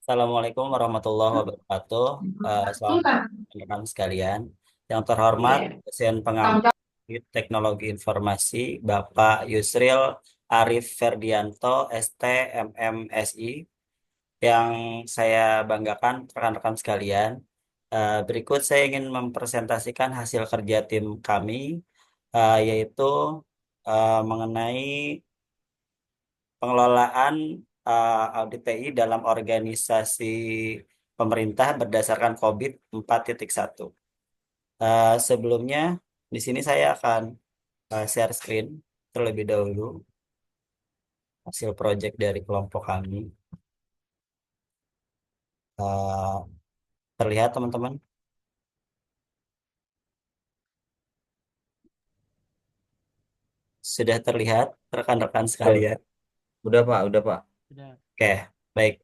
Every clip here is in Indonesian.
Assalamualaikum warahmatullahi wabarakatuh. Selamat rekan sekalian. Yang terhormat, dosen pengampu Teknologi Informasi, Bapak Yusril Arif Ferdianto, ST, MMSI, yang saya banggakan rekan-rekan sekalian. Berikut saya ingin mempresentasikan hasil kerja tim kami, yaitu mengenai pengelolaan audit TI dalam organisasi pemerintah berdasarkan COVID 4.1. Sebelumnya, di sini saya akan share screen terlebih dahulu hasil proyek dari kelompok kami. Eh, Terlihat teman-teman? Sudah terlihat rekan-rekan Udah, sekalian? udah Pak. Sudah. Oke, baik.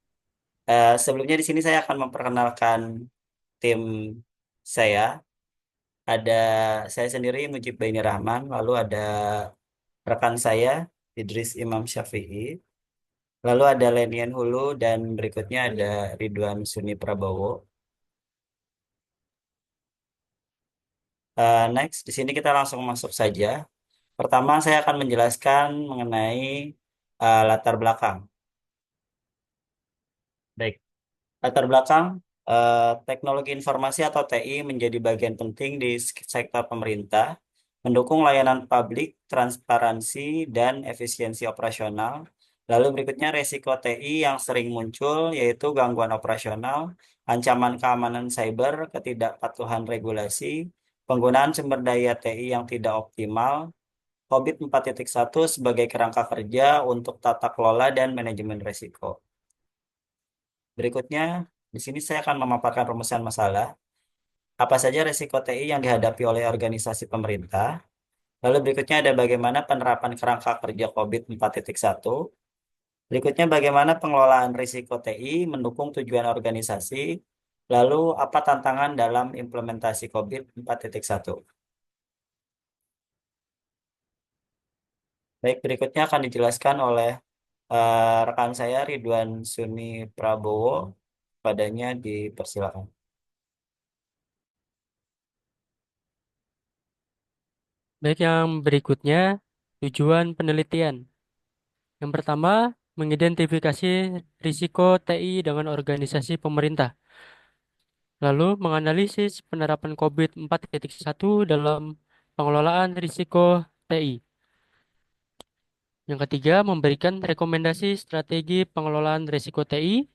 Sebelumnya di sini saya akan memperkenalkan tim saya. Ada saya sendiri Mujib Baini Rahman, lalu ada rekan saya Idris Imam Syafi'i, lalu ada Lenian Hulu dan berikutnya ada Ridwan Suni Prabowo. Next, di sini kita langsung masuk saja. Pertama, saya akan menjelaskan mengenai latar belakang. Baik, latar belakang teknologi informasi atau TI menjadi bagian penting di sektor pemerintah, mendukung layanan publik, transparansi, dan efisiensi operasional. Lalu berikutnya resiko TI yang sering muncul yaitu gangguan operasional, ancaman keamanan cyber, ketidakpatuhan regulasi, penggunaan sumber daya TI yang tidak optimal, COVID 4.1 sebagai kerangka kerja untuk tata kelola dan manajemen resiko. Berikutnya, di sini saya akan memaparkan rumusan masalah. Apa saja resiko TI yang dihadapi oleh organisasi pemerintah? Lalu berikutnya ada bagaimana penerapan kerangka kerja COVID 4.1. Berikutnya bagaimana pengelolaan risiko TI mendukung tujuan organisasi. Lalu apa tantangan dalam implementasi COVID 4.1. Baik, berikutnya akan dijelaskan oleh rekan saya Ridwan Suni Prabowo. Padanya dipersilakan. Baik, yang berikutnya tujuan penelitian. Yang pertama, mengidentifikasi risiko TI dengan organisasi pemerintah. Lalu, menganalisis penerapan COVID 4.1 dalam pengelolaan risiko TI. Yang ketiga, memberikan rekomendasi strategi pengelolaan risiko TI.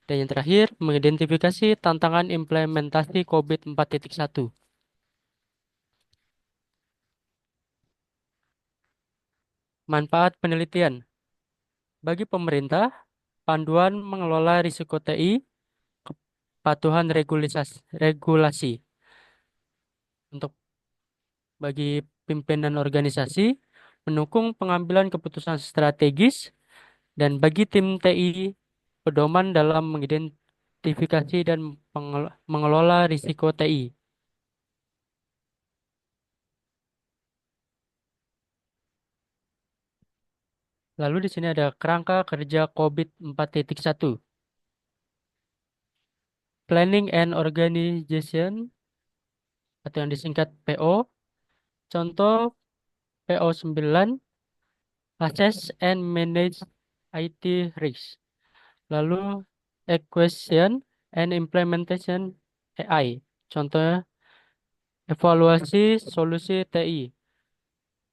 Dan yang terakhir, mengidentifikasi tantangan implementasi COVID 4.1. Manfaat penelitian. Bagi pemerintah, panduan mengelola risiko TI, kepatuhan regulasi. Untuk bagi pimpinan organisasi, mendukung pengambilan keputusan strategis, dan bagi tim TI, pedoman dalam mengidentifikasi dan mengelola risiko TI. Lalu di sini ada kerangka kerja COVID 4.1. Planning and Organization atau yang disingkat PO. Contoh PO 9, Assess and Manage IT Risk. Lalu Equation and Implementation AI. Contohnya evaluasi solusi TI.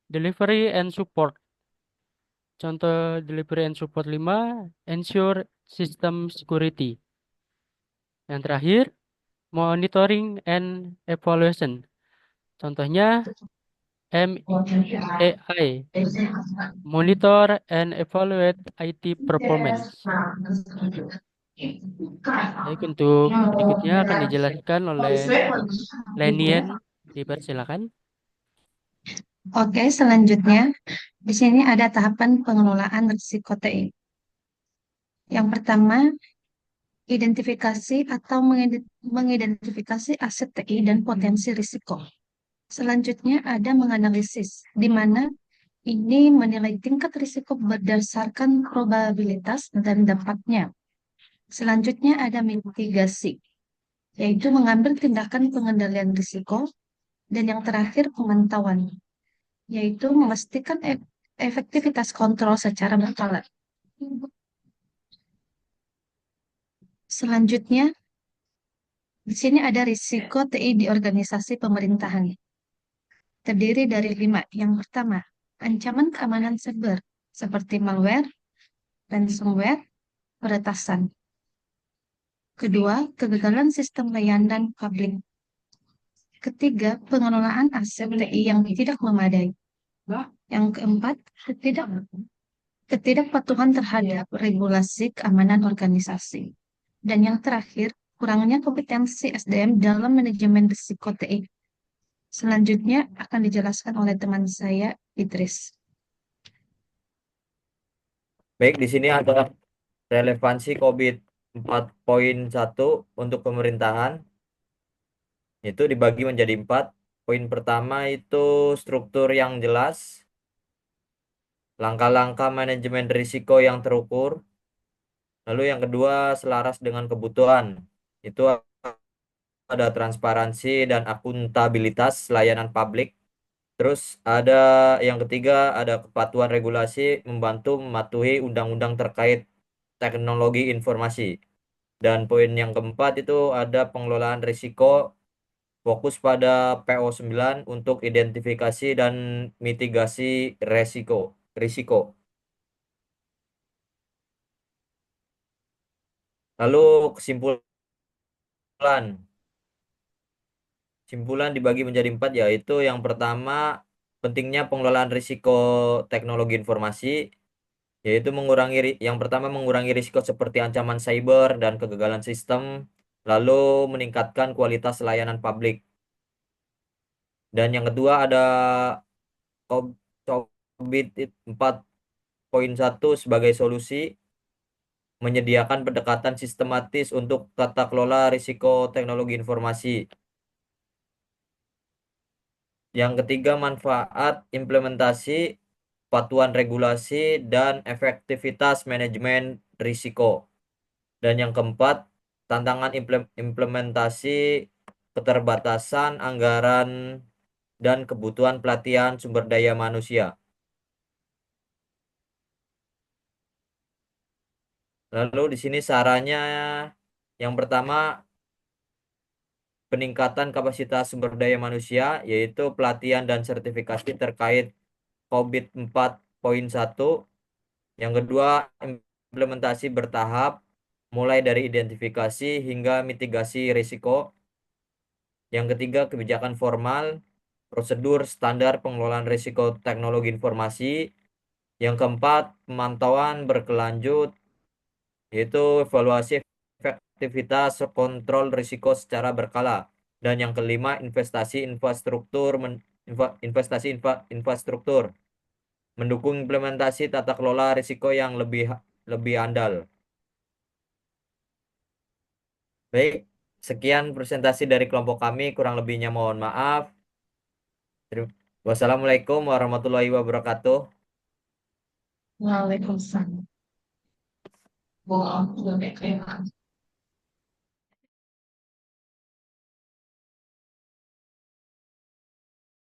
Delivery and Support. Contoh Delivery and Support 5, Ensure System Security. Yang terakhir, Monitoring and Evaluation. Contohnya MEAI, Monitor and Evaluate IT Performance. Baik, untuk berikutnya akan dijelaskan oleh Lenien. Dipersilakan. Oke, selanjutnya di sini ada tahapan pengelolaan risiko TI. Yang pertama, identifikasi atau mengidentifikasi aset TI dan potensi risiko. Selanjutnya ada menganalisis, di mana ini menilai tingkat risiko berdasarkan probabilitas dan dampaknya. Selanjutnya ada mitigasi, yaitu mengambil tindakan pengendalian risiko. Dan yang terakhir pemantauan, yaitu memastikan efektivitas kontrol secara berkala. Selanjutnya, di sini ada risiko TI di organisasi pemerintahan. Terdiri dari 5. Yang pertama, ancaman keamanan siber, seperti malware, ransomware, peretasan. Kedua, kegagalan sistem layanan publik. Ketiga, pengelolaan aset TI yang tidak memadai. Yang keempat, ketidakpatuhan terhadap regulasi keamanan organisasi. Dan yang terakhir, kurangnya kompetensi SDM dalam manajemen risiko TI. Selanjutnya akan dijelaskan oleh teman saya, Idris. Baik, di sini ada relevansi COVID 4.1 untuk pemerintahan. Itu dibagi menjadi 4. Poin pertama itu struktur yang jelas, langkah-langkah manajemen risiko yang terukur. Lalu yang kedua selaras dengan kebutuhan. Itu ada transparansi dan akuntabilitas layanan publik. Terus ada yang ketiga ada kepatuhan regulasi membantu mematuhi undang-undang terkait teknologi informasi. Dan poin yang keempat itu ada pengelolaan risiko, fokus pada PO9 untuk identifikasi dan mitigasi risiko. Lalu kesimpulan. Simpulan dibagi menjadi 4, yaitu yang pertama pentingnya pengelolaan risiko teknologi informasi, yaitu yang pertama mengurangi risiko seperti ancaman cyber dan kegagalan sistem, lalu meningkatkan kualitas layanan publik. Dan yang kedua ada COVID 4.1 sebagai solusi, menyediakan pendekatan sistematis untuk tata kelola risiko teknologi informasi. Yang ketiga, manfaat implementasi, patuhan regulasi, dan efektivitas manajemen risiko. Dan yang keempat, tantangan implementasi, keterbatasan anggaran, dan kebutuhan pelatihan sumber daya manusia. Lalu di sini sarannya yang pertama, peningkatan kapasitas sumber daya manusia, yaitu pelatihan dan sertifikasi terkait COVID 4.1. Yang kedua, implementasi bertahap, mulai dari identifikasi hingga mitigasi risiko. Yang ketiga, kebijakan formal, prosedur standar pengelolaan risiko teknologi informasi. Yang keempat, pemantauan berkelanjut, yaitu evaluasi efektivitas kontrol risiko secara berkala. Dan yang kelima, investasi infrastruktur, mendukung implementasi tata kelola risiko yang lebih andal. Baik, sekian presentasi dari kelompok kami, kurang lebihnya mohon maaf. Wassalamualaikum warahmatullahi wabarakatuh. Waalaikumsalam.